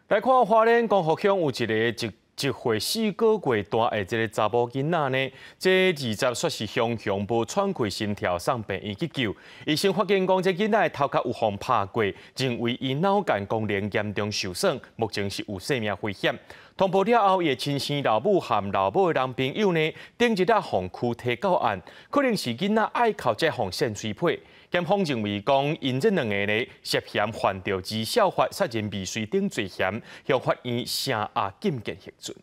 来看花莲光复乡有一个一岁4个月大的这个查某囡仔呢，这20说是熊无喘气心跳，送病院去救。医生发现讲，这囡仔的头壳有风拍过，认为伊脑干功能严重受损，目前是有生命危险。通报了后，伊的亲生老母和老母的男朋友呢，顶日互躯体到案，可能是囡仔爱靠这项肾水配。检方认为讲，因这两个呢涉嫌犯着治小法杀人未遂等罪嫌，向法院声押禁见核准。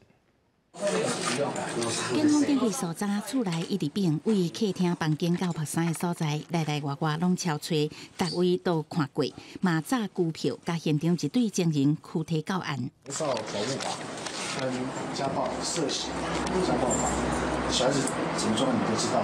警方根据所查，厝内一直并为客厅、房间到曝衫的所在，内外拢敲吹，各位都看过，嘛炸股票，甲现场一对证人躯体到案。少保护法跟家暴、涉嫌家暴法，小孩子怎么装你都知道。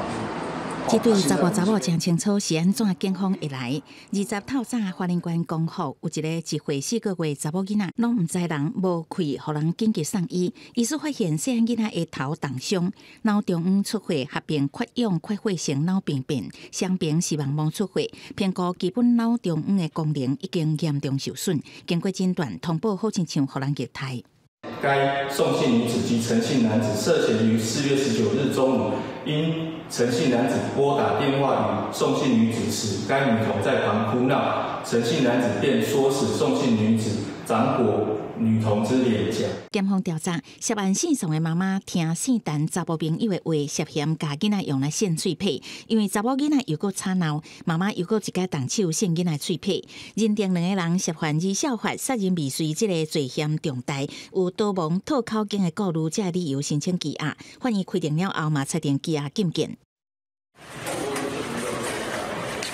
这对查某真清楚是安怎警方会来。20透早，花莲县公布有一个1岁4个月查某囡仔，拢唔知人无气，互人紧急送医。医师发现细汉囡仔的头重伤，脑中央出血，合并缺氧缺血性脑病变，双边视网膜出血，评估基本脑中央的功能已经严重受损。经过诊断，通报好亲像互人虐待。 该宋姓女子及陈姓男子涉嫌于4月19日中午，因陈姓男子拨打电话与宋姓女子时，该女童在旁哭闹，陈姓男子便唆使宋姓女子掌掴女童之脸颊。检方调查，涉案姓宋的妈妈听姓陈查甫朋友的话，涉嫌把囡仔用来献喙配，因为查某囡仔又搁吵闹，妈妈又搁一家动手献囡仔喙配，认定两个人涉犯治小法杀人未遂这个罪嫌重大，有多蒙套口径的顾虑，这理由申请羁押。法院开庭了后嘛，裁定羁押禁见。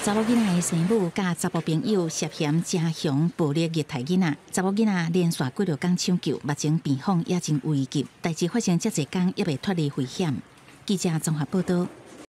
查某囡仔的生母甲查甫朋友涉嫌加强暴力虐待囡仔，查某囡仔连续几多天抢救，目前病况也真危急。代志发生这侪天，也未脱离危险。记者综合报道。